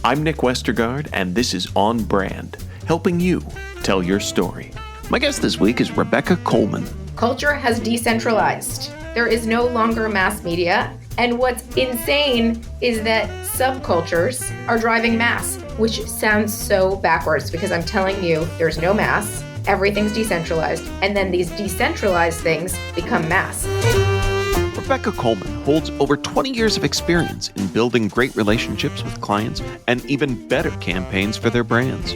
I'm Nick Westergaard, and this is On Brand, helping you tell your story. My guest this week is Rebecca Coleman. Culture has decentralized. There is no longer mass media. And what's insane is that subcultures are driving mass, which sounds so backwards because I'm telling you, there's no mass. Everything's decentralized. And then these decentralized things become mass. Rebecca Coleman holds over 20 years of experience in building great relationships with clients and even better campaigns for their brands.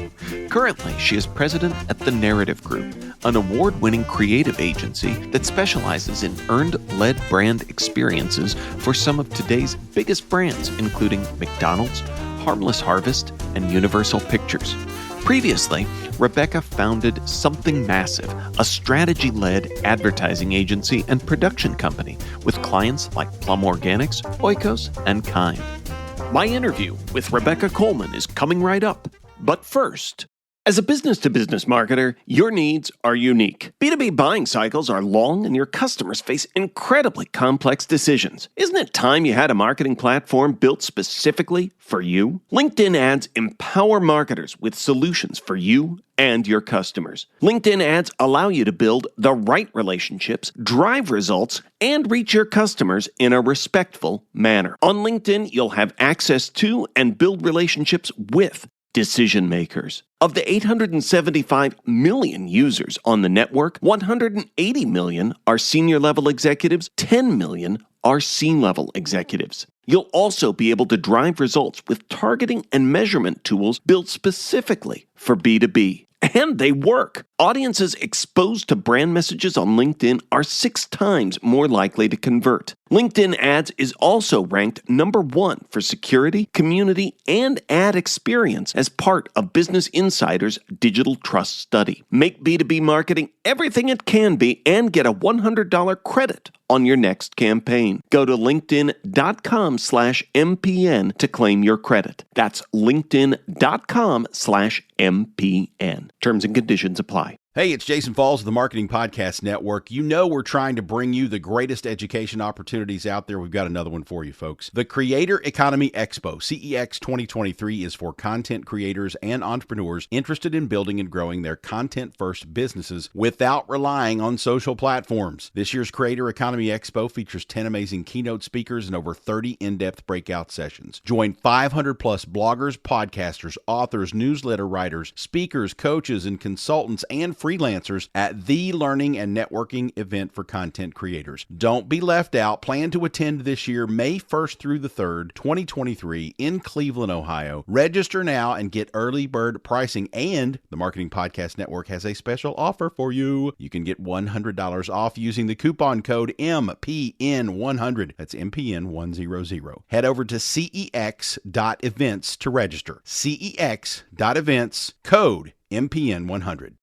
Currently, she is president at The Narrative Group, an award-winning creative agency that specializes in earned-led brand experiences for some of today's biggest brands, including McDonald's, Harmless Harvest, and Universal Pictures. Previously, Rebecca founded Something Massive, a strategy-led advertising agency and production company with clients like Plum Organics, Oikos, and Kind. My interview with Rebecca Coleman is coming right up. But first, as a business-to-business marketer, your needs are unique. B2B buying cycles are long and your customers face incredibly complex decisions. Isn't it time you had a marketing platform built specifically for you? LinkedIn ads empower marketers with solutions for you and your customers. LinkedIn ads allow you to build the right relationships, drive results, and reach your customers in a respectful manner. On LinkedIn, you'll have access to and build relationships with decision makers. Of the 875 million users on the network, 180 million are senior level executives, 10 million are C-level executives. You'll also be able to drive results with targeting and measurement tools built specifically for B2B. And they work. Audiences exposed to brand messages on LinkedIn are 6 times more likely to convert. LinkedIn ads is also ranked number 1 for security, community, and ad experience as part of Business Insider's Digital Trust Study. Make B2B marketing everything it can be and get a $100 credit on your next campaign. Go to linkedin.com/MPN to claim your credit. That's linkedin.com/MPN. Terms and conditions apply. Hey, it's Jason Falls of the Marketing Podcast Network. You know we're trying to bring you the greatest education opportunities out there. We've got another one for you, folks. The Creator Economy Expo, CEX 2023, is for content creators and entrepreneurs interested in building and growing their content-first businesses without relying on social platforms. This year's Creator Economy Expo features 10 amazing keynote speakers and over 30 in-depth breakout sessions. Join 500-plus bloggers, podcasters, authors, newsletter writers, speakers, coaches, and consultants, and freelancers at the learning and networking event for content creators. Don't be left out. Plan to attend this year, May 1st through the 3rd, 2023 in Cleveland, Ohio. Register now and get early bird pricing, and the Marketing Podcast Network has a special offer for you. You can get $100 off using the coupon code MPN100. That's MPN100. Head over to cex.events to register. cex.events, code MPN100.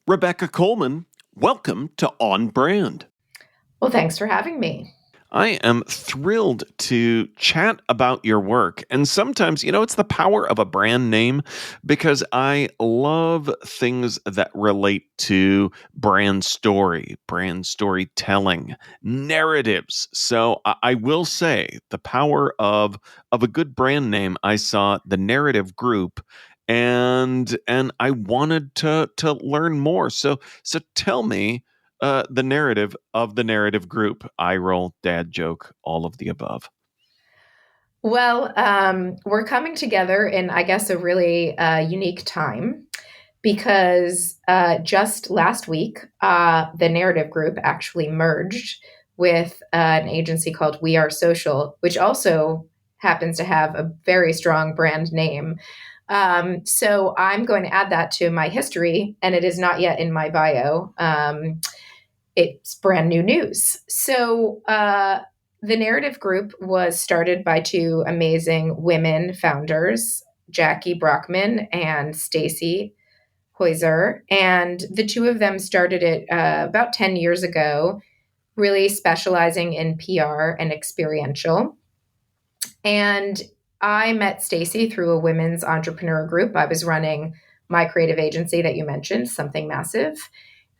Rebecca Coleman, welcome to On Brand. Well, thanks for having me. I am thrilled to chat about your work. And sometimes, it's the power of a brand name because I love things that relate to brand story, brand storytelling, narratives. So I will say the power of a good brand name. I saw The Narrative Group and I wanted to learn more. So tell me the narrative of The Narrative Group. Eye roll, dad joke, all of the above. Well, we're coming together in, I guess, a really unique time because just last week, The Narrative Group actually merged with an agency called We Are Social, which also happens to have a very strong brand name. So I'm going to add that to my history, and it is not yet in my bio. It's brand new news. So the Narrative Group was started by 2 amazing women founders, Jackie Brockman and Stacy Hoyser. And the 2 of them started it about 10 years ago, really specializing in PR and experiential. And I met Stacy through a women's entrepreneur group. I was running my creative agency that you mentioned, Something Massive.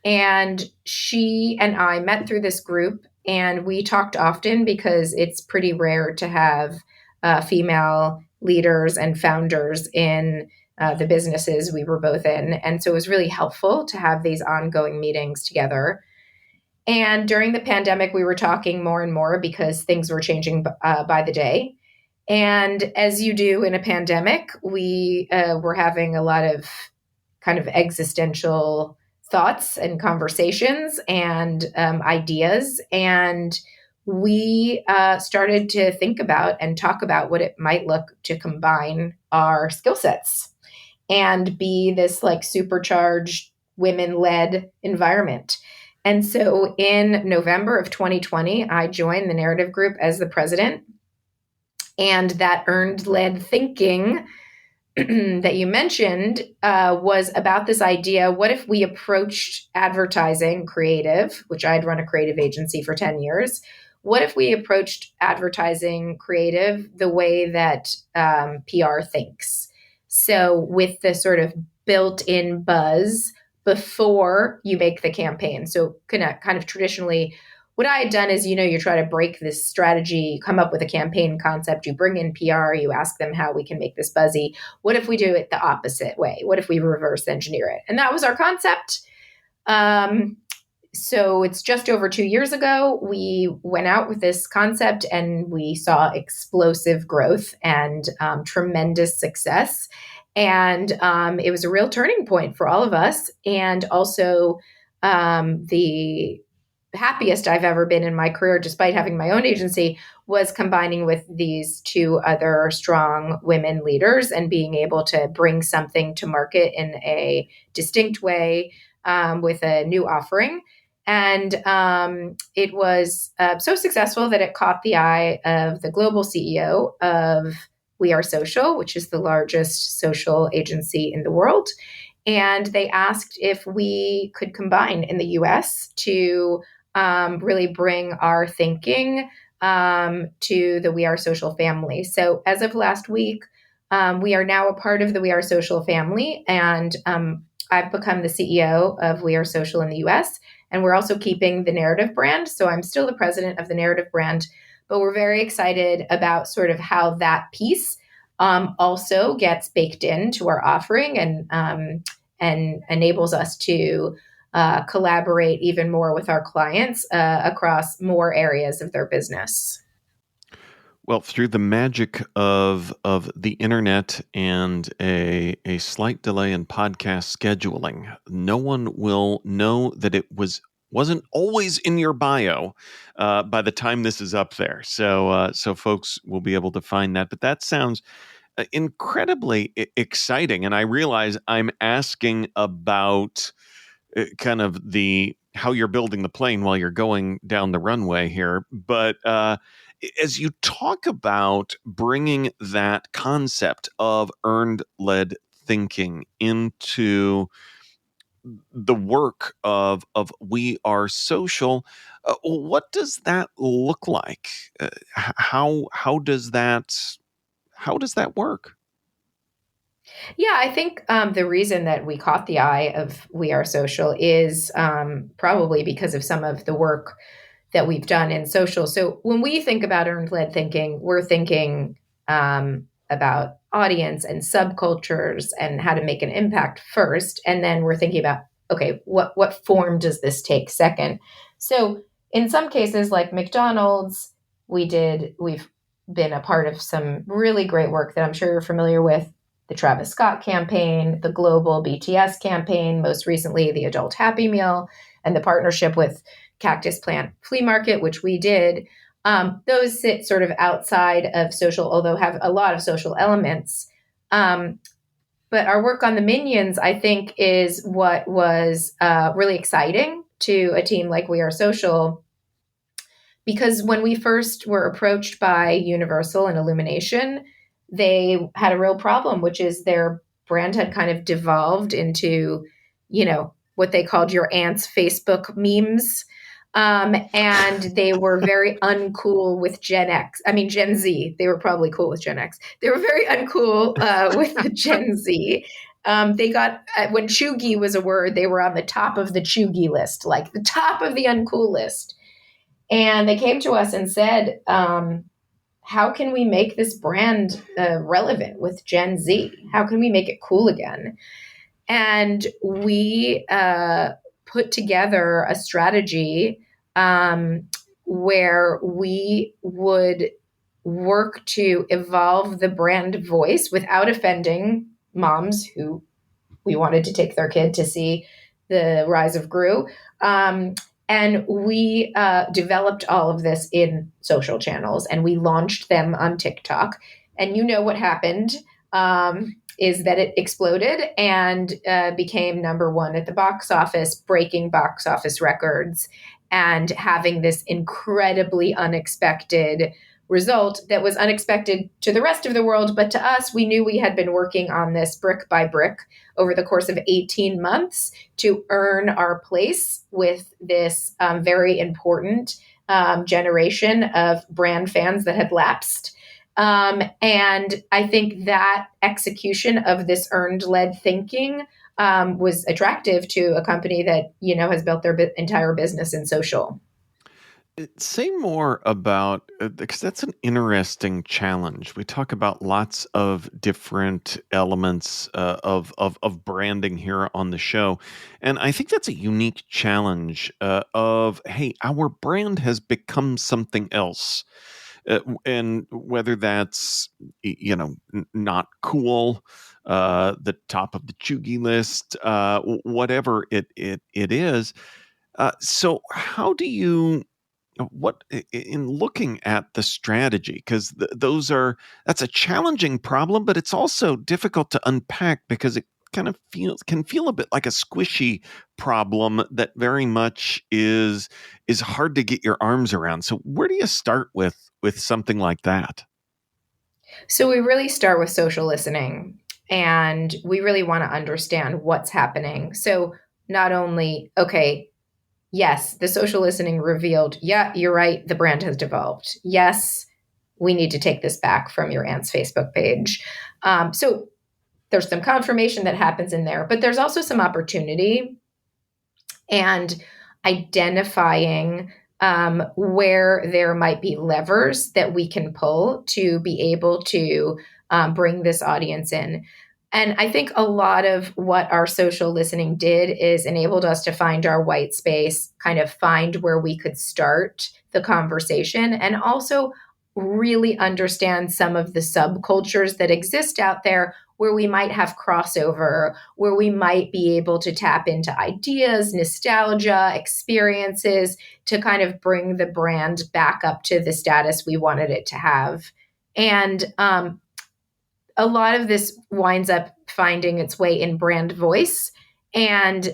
And she and I met through this group, and we talked often because it's pretty rare to have female leaders and founders in the businesses we were both in. And so it was really helpful to have these ongoing meetings together. And during the pandemic, we were talking more and more because things were changing by the day. And as you do in a pandemic, we were having a lot of kind of existential thoughts and conversations and ideas. And we started to think about and talk about what it might look to combine our skill sets and be this like supercharged women-led environment. And so in November of 2020, I joined the Narrative Group as the president. And that earned-led thinking that you mentioned was about this idea, what if we approached advertising creative, which I'd run a creative agency for 10 years, what if we approached advertising creative the way that PR thinks? So with the sort of built-in buzz before you make the campaign. So kind of traditionally, what I had done is, you try to break this strategy, come up with a campaign concept, you bring in PR, you ask them how we can make this buzzy. What if we do it the opposite way? What if we reverse engineer it? And that was our concept. So it's just over 2 years ago, we went out with this concept and we saw explosive growth and tremendous success. And it was a real turning point for all of us. And also the happiest I've ever been in my career, despite having my own agency, was combining with these two other strong women leaders and being able to bring something to market in a distinct way with a new offering. And it was so successful that it caught the eye of the global CEO of We Are Social, which is the largest social agency in the world. And they asked if we could combine in the US to really bring our thinking to the We Are Social family. So as of last week, we are now a part of the We Are Social family. And I've become the CEO of We Are Social in the US. And we're also keeping the Narrative brand. So I'm still the president of the Narrative brand, but we're very excited about sort of how that piece also gets baked into our offering and enables us to collaborate even more with our clients across more areas of their business. Well, through the magic of the internet and a slight delay in podcast scheduling, no one will know that it wasn't always in your bio by the time this is up there. So folks will be able to find that. But that sounds incredibly exciting, and I realize I'm asking about kind of how you're building the plane while you're going down the runway here, but as you talk about bringing that concept of earned-led thinking into the work of We Are Social, what does that look like? How does that work? Yeah, I think the reason that we caught the eye of We Are Social is probably because of some of the work that we've done in social. So when we think about earned-led thinking, we're thinking about audience and subcultures and how to make an impact first. And then we're thinking about, okay, what form does this take second? So in some cases, like McDonald's, we've been a part of some really great work that I'm sure you're familiar with. The Travis Scott campaign, the global BTS campaign, most recently the Adult Happy Meal, and the partnership with Cactus Plant Flea Market, which we did. Those sit sort of outside of social, although have a lot of social elements. But our work on the Minions, I think, is what was really exciting to a team like We Are Social, because when we first were approached by Universal and Illumination, they had a real problem, which is their brand had kind of devolved into, what they called your aunt's Facebook memes. And they were very uncool with Gen Z. They were probably cool with Gen X. They were very uncool with Gen Z. They got, when chuggy was a word, they were on the top of the chuggy list, like the top of the uncool list. And they came to us and said, how can we make this brand relevant with Gen Z? How can we make it cool again? And we put together a strategy where we would work to evolve the brand voice without offending moms who we wanted to take their kid to see the rise of Gru. And we developed all of this in social channels, and we launched them on TikTok. And you know what happened is that it exploded and became number one at the box office, breaking box office records, and having this incredibly unexpected result that was unexpected to the rest of the world. But to us, we knew we had been working on this brick by brick over the course of 18 months to earn our place with this very important generation of brand fans that had lapsed. And I think that execution of this earned-led thinking was attractive to a company that, has built their entire business in social. Say more about, because that's an interesting challenge. We talk about lots of different elements of branding here on the show. And I think that's a unique challenge of, hey, our brand has become something else. And whether that's, not cool, the top of the chuggy list, whatever it is. So how do you... What in looking at the strategy, because that's a challenging problem, but it's also difficult to unpack because it kind of can feel a bit like a squishy problem that very much is hard to get your arms around. So where do you start with something like that? So we really start with social listening, and we really want to understand what's happening. So not only, okay, yes, the social listening revealed, yeah, you're right, the brand has devolved. Yes, we need to take this back from your aunt's Facebook page. So there's some confirmation that happens in there, but there's also some opportunity and identifying where there might be levers that we can pull to be able to bring this audience in. And I think a lot of what our social listening did is enabled us to find our white space, kind of find where we could start the conversation, and also really understand some of the subcultures that exist out there where we might have crossover, where we might be able to tap into ideas, nostalgia, experiences to kind of bring the brand back up to the status we wanted it to have. And a lot of this winds up finding its way in brand voice and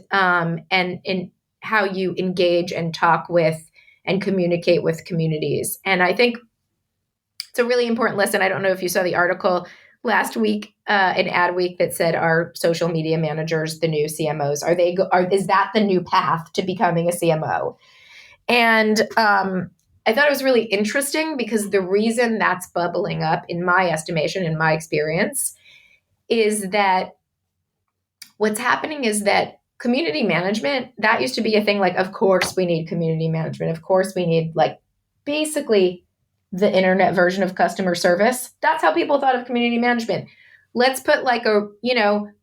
in how you engage and talk with and communicate with communities. And I think it's a really important lesson. I don't know if you saw the article last week in Adweek that said, are social media managers the new CMOs? Is that the new path to becoming a CMO? And I thought it was really interesting because the reason that's bubbling up, in my estimation, in my experience, is that what's happening is that community management, that used to be a thing like, of course we need community management. Of course we need basically the internet version of customer service. That's how people thought of community management. Let's put a,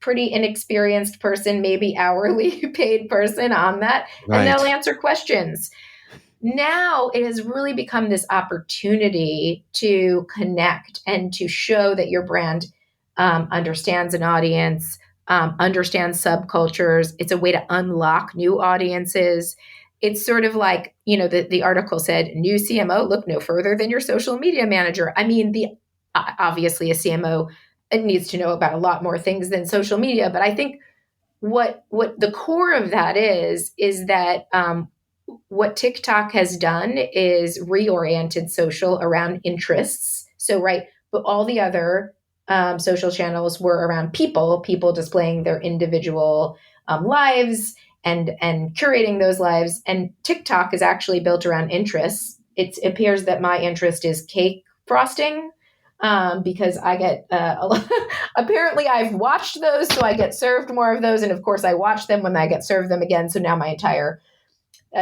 pretty inexperienced person, maybe hourly paid person on that, right, and they'll answer questions. Now it has really become this opportunity to connect and to show that your brand understands an audience, understands subcultures. It's a way to unlock new audiences. It's sort of like, the article said, new CMO, look no further than your social media manager. I mean, obviously a CMO needs to know about a lot more things than social media, but I think what the core of that is that what TikTok has done is reoriented social around interests. So, right, but all the other social channels were around people displaying their individual lives and curating those lives. And TikTok is actually built around interests. It appears that my interest is cake frosting because I get apparently I've watched those, so I get served more of those. And of course, I watch them when I get served them again. So now my entire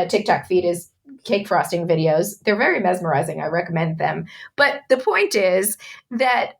TikTok feed is cake frosting videos. They're very mesmerizing. I recommend them. But the point is that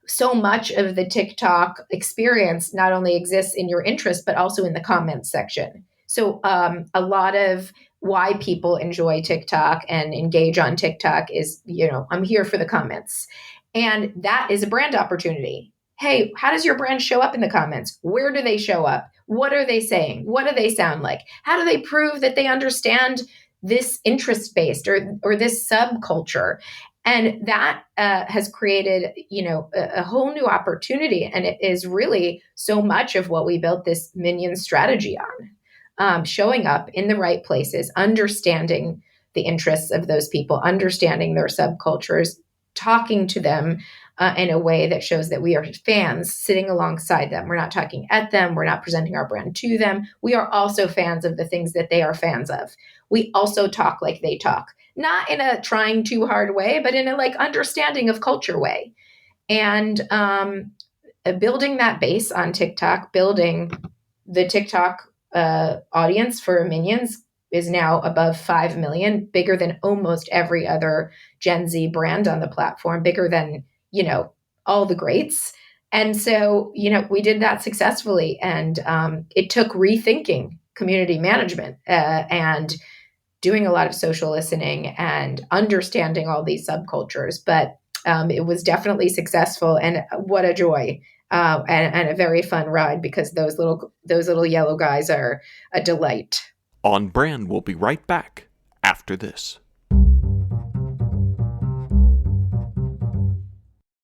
so much of the TikTok experience not only exists in your interest, but also in the comments section. So a lot of why people enjoy TikTok and engage on TikTok is, I'm here for the comments. And that is a brand opportunity. Hey, how does your brand show up in the comments? Where do they show up? What are they saying? What do they sound like? How do they prove that they understand this interest-based or this subculture? And that has created, a whole new opportunity. And it is really so much of what we built this Minion strategy on, showing up in the right places, understanding the interests of those people, understanding their subcultures, talking to them in a way that shows that we are fans sitting alongside them. We're not talking at them. We're not presenting our brand to them. We are also fans of the things that they are fans of. We also talk like they talk. Not in a trying too hard way, but in a understanding of culture way. And building that base on TikTok, building the TikTok audience for Minions is now above 5 million, bigger than almost every other Gen Z brand on the platform, bigger than, all the greats. And so, we did that successfully. And it took rethinking community management and doing a lot of social listening and understanding all these subcultures. But it was definitely successful, and what a joy and a very fun ride, because those little yellow guys are a delight. On Brand will be right back after this.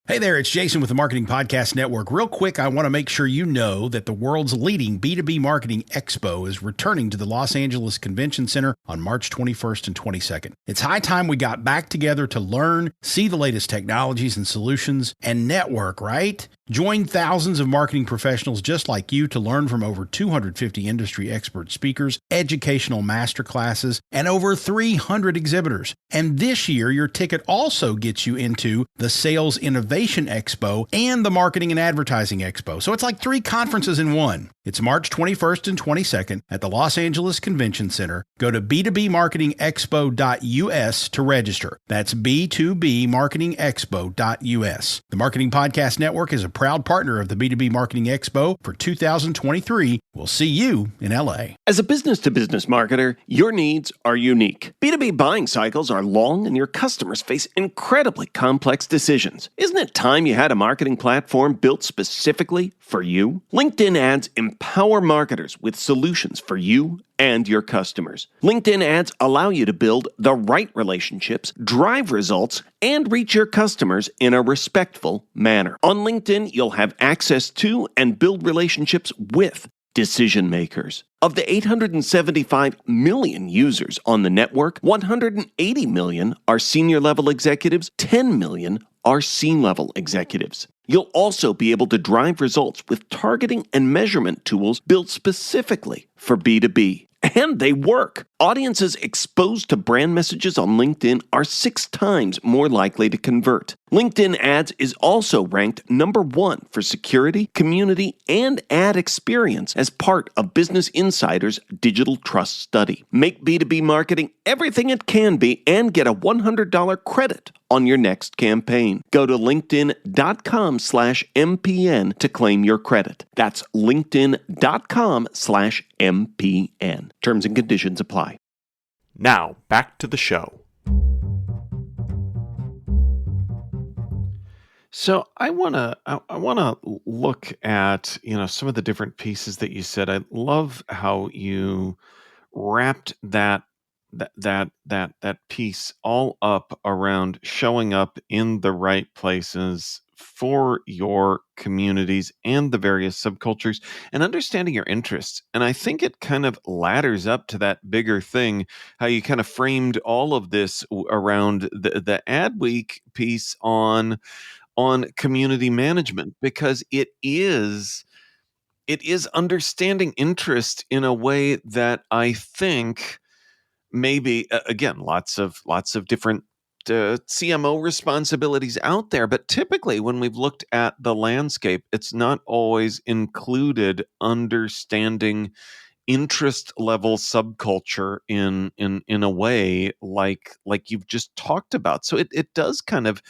Hey there, it's Jason with the Marketing Podcast Network. Real quick, I want to make sure you know that the world's leading B2B Marketing Expo is returning to the Los Angeles Convention Center on March 21st and 22nd. It's high time we got back together to learn, see the latest technologies and solutions, and network, right? Join thousands of marketing professionals just like you to learn from over 250 industry expert speakers, educational masterclasses, and over 300 exhibitors. And this year, your ticket also gets you into the Sales Innovation Expo and the Marketing and Advertising Expo. So it's like 3 conferences in one. It's March 21st and 22nd at the Los Angeles Convention Center. Go to b2bmarketingexpo.us to register. That's b2bmarketingexpo.us. The Marketing Podcast Network is a proud partner of the B2B Marketing Expo for 2023. We'll see you in LA. As a business-to-business marketer, your needs are unique. B2B buying cycles are long, and your customers face incredibly complex decisions. Isn't it time you had a marketing platform built specifically for you? LinkedIn ads empower marketers with solutions for you and your customers. LinkedIn ads allow you to build the right relationships, drive results, and reach your customers in a respectful manner. On LinkedIn, you'll have access to and build relationships with decision makers. Of the 875 million users on the network, 180 million are senior level executives, 10 million are C-level executives. You'll also be able to drive results with targeting and measurement tools built specifically for B2B. And they work. Audiences exposed to brand messages on LinkedIn are 6 times more likely to convert. LinkedIn Ads is also ranked number 1 for security, community, and ad experience as part of Business Insider's Digital Trust Study. Make B2B marketing everything it can be and get a $100 credit on your next campaign. Go to linkedin.com/MPN to claim your credit. That's linkedin.com/MPN. Terms and conditions apply. Now, back to the show. So I want to look at, some of the different pieces that you said. I love how you wrapped that piece all up around showing up in the right places for your communities and the various subcultures and understanding your interests. And I think it kind of ladders up to that bigger thing, how you kind of framed all of this around the Adweek piece on community management, because it is understanding interest in a way that I think maybe again lots of different CMO responsibilities out there, but typically when we've looked at the landscape, it's not always included understanding interest level subculture in a way like you've just talked about. So it does kind of,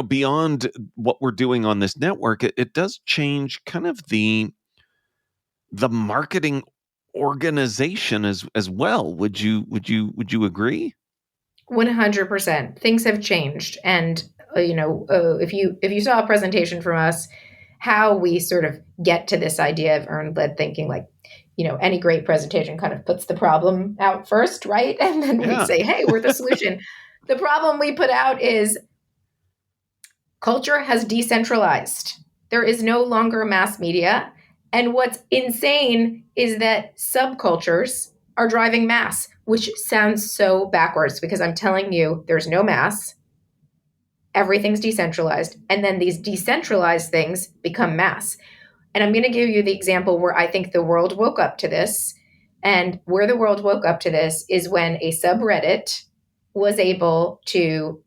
beyond what we're doing on this network, it does change kind of the marketing organization as well. Would you agree? 100%. Things have changed. And, if you saw a presentation from us, how we sort of get to this idea of earned led thinking, like, any great presentation kind of puts the problem out first, right? And then we Yeah. say, hey, we're the solution. The problem we put out is culture has decentralized. There is no longer mass media. And what's insane is that subcultures are driving mass, which sounds so backwards because I'm telling you, there's no mass. Everything's decentralized. And then these decentralized things become mass. And I'm going to give you the example where I think the world woke up to this. And where the world woke up to this is when a subreddit was able to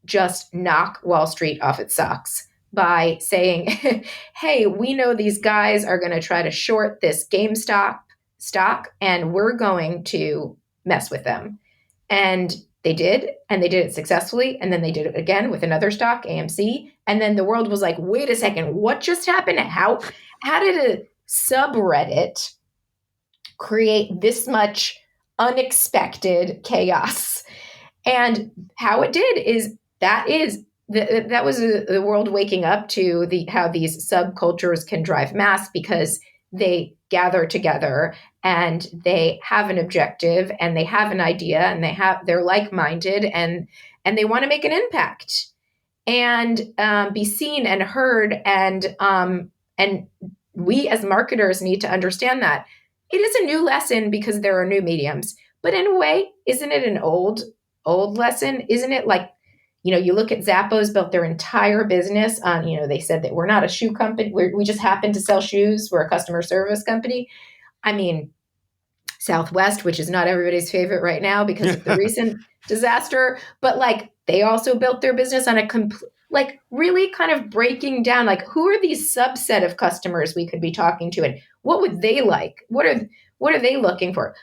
just knock Wall Street off its socks by saying, hey, we know these guys are going to try to short this GameStop stock, and we're going to mess with them. And they did it successfully. And then they did it again with another stock, AMC. And then the world was like, wait a second, what just happened? How did a subreddit create this much unexpected chaos? And how it did is that was the world waking up to how these subcultures can drive mass because they gather together and they have an objective and they have an idea and they're like-minded and they want to make an impact and be seen and heard and we as marketers need to understand that it is a new lesson because there are new mediums. But in a way, isn't it an old lesson? Isn't it like, you look at Zappos built their entire business on, they said that we're not a shoe company. We just happen to sell shoes. We're a customer service company. I mean, Southwest, which is not everybody's favorite right now because of the recent disaster, but like they also built their business on really kind of breaking down, like, who are these subset of customers we could be talking to and what would they like? What are they looking for?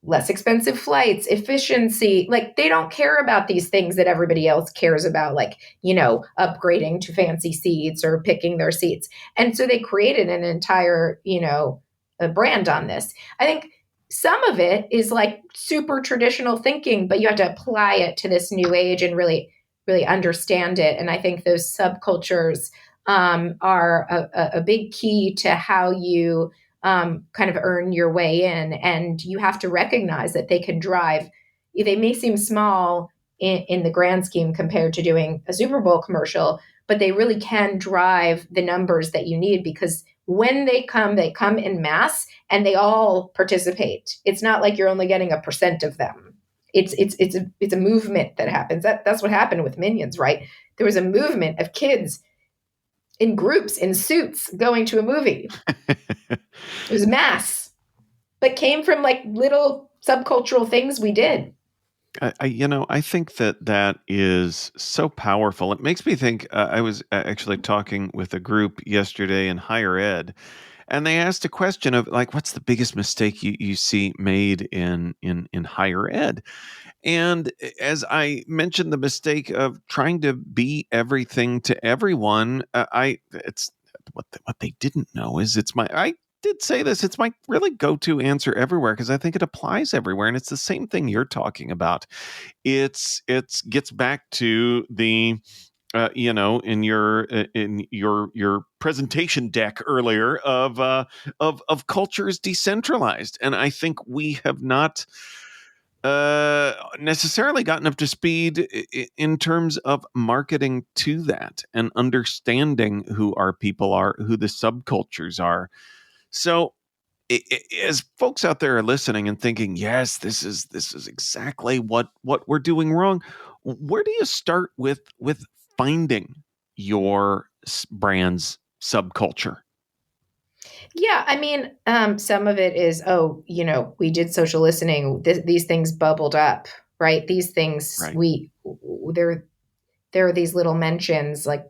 Less expensive flights, efficiency. Like, they don't care about these things that everybody else cares about, like, upgrading to fancy seats or picking their seats. And so they created an entire, a brand on this. I think some of it is like super traditional thinking, but you have to apply it to this new age and really, really understand it. And I think those subcultures are a big key to how you kind of earn your way in. And you have to recognize that they can drive, they may seem small in the grand scheme compared to doing a Super Bowl commercial, but they really can drive the numbers that you need because when they come in mass and they all participate. It's not like you're only getting 1% of them. It's a movement that happens. That's what happened with Minions, right? There was a movement of kids in groups, in suits, going to a movie. It was mass, but came from like little subcultural things we did. I think that is so powerful. It makes me think, I was actually talking with a group yesterday in higher ed, and they asked a question of like, what's the biggest mistake you see made in higher ed? And as I mentioned, the mistake of trying to be everything to everyone, it's what they didn't know is I did say this. It's my really go-to answer everywhere because I think it applies everywhere, and it's the same thing you're talking about. It's gets back to the in your presentation deck earlier of cultures decentralized, and I think we have not necessarily gotten up to speed in terms of marketing to that and understanding who our people are, who the subcultures are. So as folks out there are listening and thinking, yes, this is exactly what we're doing wrong, where do you start with finding your brand's subculture? Yeah, I mean, some of it is, we did social listening. These things bubbled up, right? These things, Right. there are these little mentions like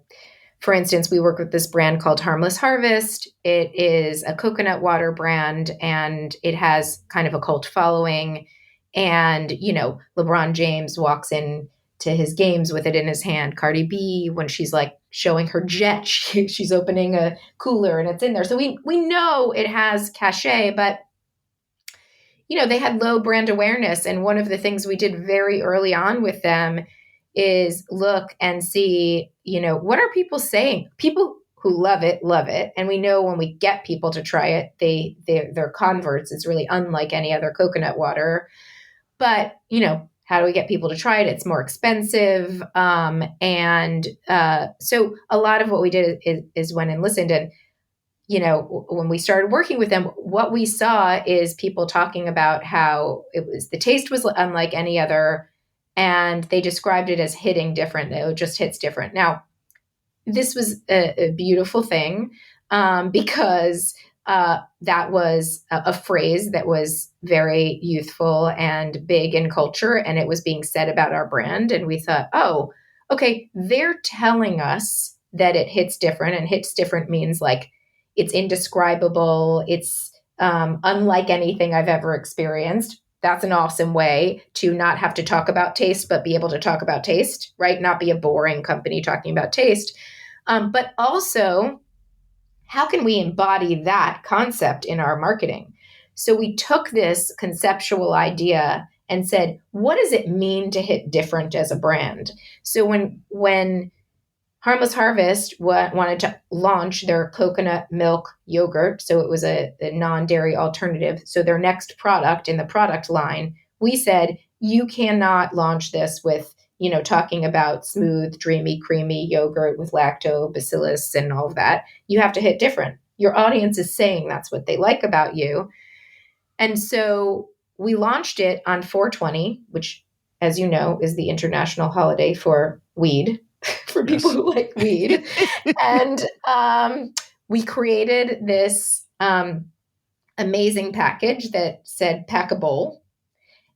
for instance, we work with this brand called Harmless Harvest. It is a coconut water brand, and it has kind of a cult following. And, LeBron James walks in to his games with it in his hand. Cardi B, when she's like showing her jet, she's opening a cooler and it's in there. So we know it has cachet, but they had low brand awareness. And one of the things we did very early on with them is look and see, what are people saying? People who love it. And we know when we get people to try it, they're converts. It's really unlike any other coconut water. But, how do we get people to try it? It's more expensive. So a lot of what we did is went and listened. And, when we started working with them, what we saw is people talking about how the taste was unlike any other. And they described it as hitting different. It just hits different. Now, this was a beautiful thing because that was a phrase that was very youthful and big in culture, and it was being said about our brand. And we thought, oh, okay, they're telling us that it hits different, and hits different means like it's indescribable. It's unlike anything I've ever experienced. That's an awesome way to not have to talk about taste, but be able to talk about taste, right? Not be a boring company talking about taste. But also, how can we embody that concept in our marketing? So we took this conceptual idea and said, what does it mean to hit different as a brand? So when Harmless Harvest wanted to launch their coconut milk yogurt, so it was a non-dairy alternative. So their next product in the product line, we said, you cannot launch this with, talking about smooth, dreamy, creamy yogurt with lactobacillus and all of that. You have to hit different. Your audience is saying that's what they like about you. And so we launched it on 4/20, which, as you know, is the international holiday for weed. For people who like weed. And we created this amazing package that said pack a bowl.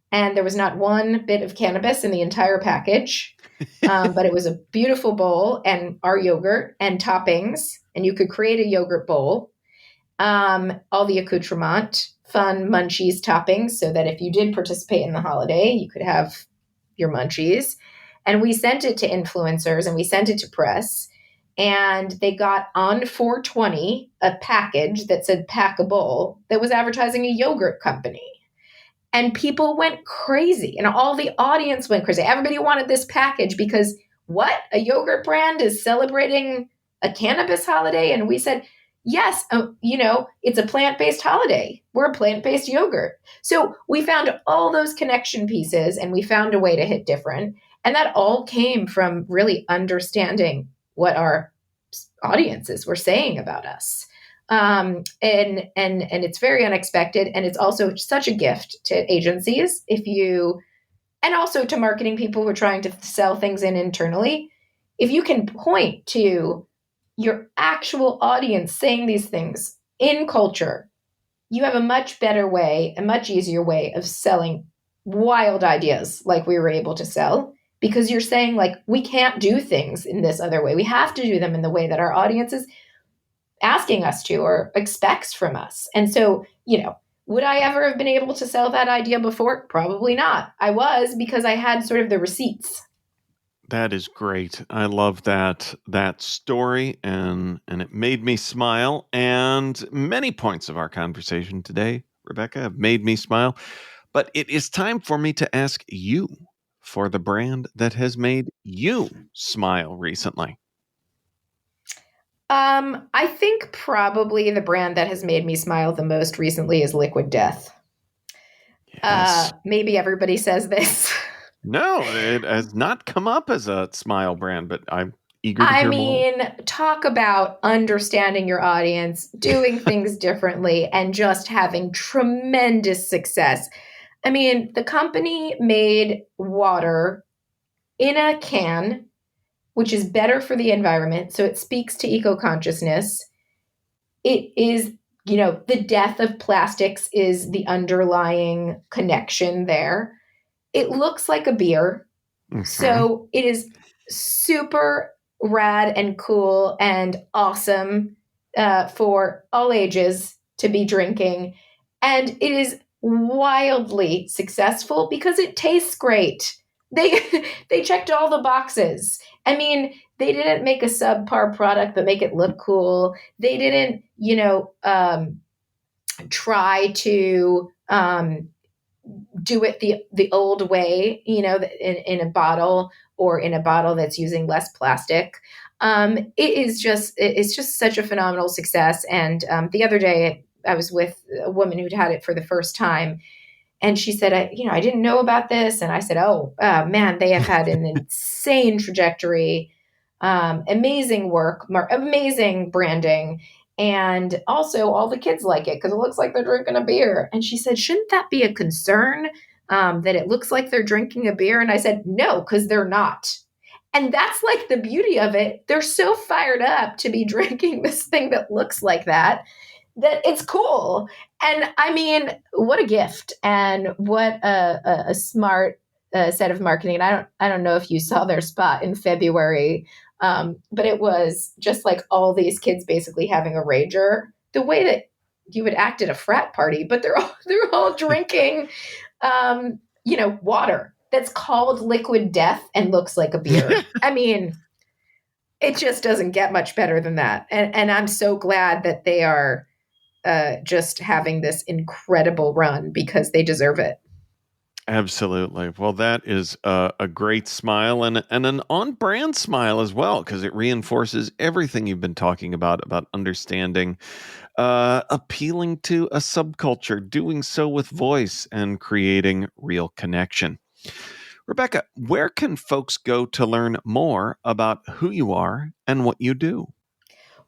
And there was not one bit of cannabis in the entire package, but it was a beautiful bowl and our yogurt and toppings. And you could create a yogurt bowl, all the accoutrement, fun munchies toppings, so that if you did participate in the holiday, you could have your munchies. And we sent it to influencers and we sent it to press, and they got on 4/20 a package that said pack a bowl that was advertising a yogurt company. And people went crazy, and all the audience went crazy. Everybody wanted this package because what? A yogurt brand is celebrating a cannabis holiday? And we said, yes, it's a plant-based holiday. We're a plant-based yogurt. So we found all those connection pieces, and we found a way to hit different. And that all came from really understanding what our audiences were saying about us. And it's very unexpected. And it's also such a gift to agencies and also to marketing people who are trying to sell things in internally. If you can point to your actual audience saying these things in culture, you have a much better way, a much easier way of selling wild ideas like we were able to sell, because you're saying, like, we can't do things in this other way. We have to do them in the way that our audience is asking us to or expects from us. And so, would I ever have been able to sell that idea before? Probably not. I was, because I had sort of the receipts. That is great. I love that story, and it made me smile. And many points of our conversation today, Rebecca, have made me smile. But it is time for me to ask you for the brand that has made you smile recently. I think probably the brand that has made me smile the most recently is Liquid Death. Yes. Maybe everybody says this. No, it has not come up as a smile brand, but I'm eager to hear more. Talk about understanding your audience, doing things differently, and just having tremendous success. The company made water in a can, which is better for the environment. So it speaks to eco-consciousness. It is, the death of plastics is the underlying connection there. It looks like a beer. Mm-hmm. So it is super rad and cool and awesome for all ages to be drinking. And it is wildly successful because it tastes great. They they checked all the boxes. I mean, they didn't make a subpar product but make it look cool. They didn't, try to do it the old way, in a bottle or in a bottle that's using less plastic. It's just such a phenomenal success. And the other day I was with a woman who'd had it for the first time. And she said, I didn't know about this. And I said, oh, man, they have had an insane trajectory, amazing work, amazing branding. And also all the kids like it because it looks like they're drinking a beer. And she said, shouldn't that be a concern, that it looks like they're drinking a beer? And I said, no, because they're not. And that's like the beauty of it. They're so fired up to be drinking this thing that looks like that it's cool. And I mean, what a gift and what a smart set of marketing. And I don't know if you saw their spot in February, but it was just like all these kids basically having a rager, the way that you would act at a frat party, but they're all drinking, water that's called liquid death and looks like a beer. I mean, it just doesn't get much better than that. And I'm so glad that they are just having this incredible run because they deserve it. Absolutely. Well, that is a great smile and an on-brand smile as well, because it reinforces everything you've been talking about understanding, appealing to a subculture, doing so with voice, and creating real connection. Rebecca, where can folks go to learn more about who you are and what you do?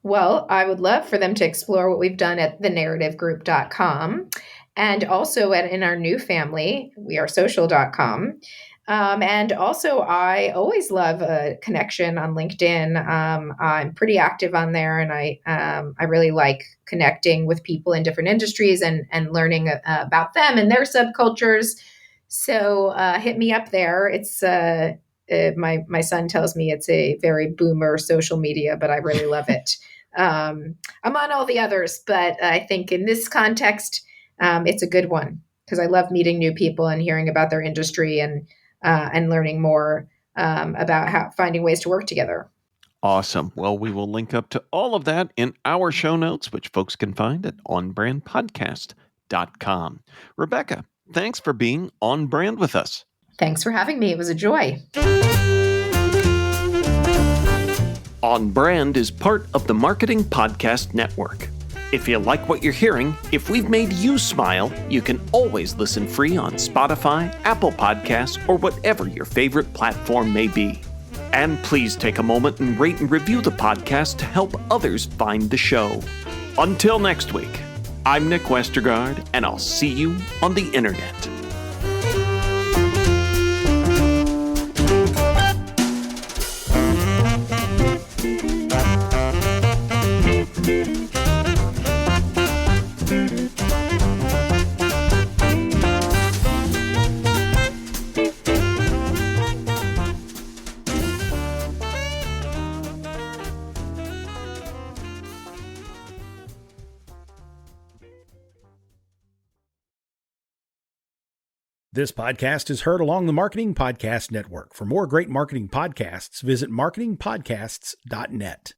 Well, I would love for them to explore what we've done at thenarrativegroup.com and also in our new family, wearesocial.com. And also, I always love a connection on LinkedIn. I'm pretty active on there, and I really like connecting with people in different industries and learning about them and their subcultures. So hit me up there. It's my son tells me it's a very boomer social media, but I really love it. I'm on all the others, but I think in this context, it's a good one because I love meeting new people and hearing about their industry and learning more about finding ways to work together. Awesome. Well, we will link up to all of that in our show notes, which folks can find at onbrandpodcast.com. Rebecca, thanks for being on brand with us. Thanks for having me. It was a joy. On Brand is part of the Marketing Podcast Network. If you like what you're hearing, if we've made you smile, you can always listen free on Spotify, Apple Podcasts, or whatever your favorite platform may be. And please take a moment and rate and review the podcast to help others find the show. Until next week, I'm Nick Westergaard, and I'll see you on the internet. This podcast is heard along the Marketing Podcast Network. For more great marketing podcasts, visit marketingpodcasts.net.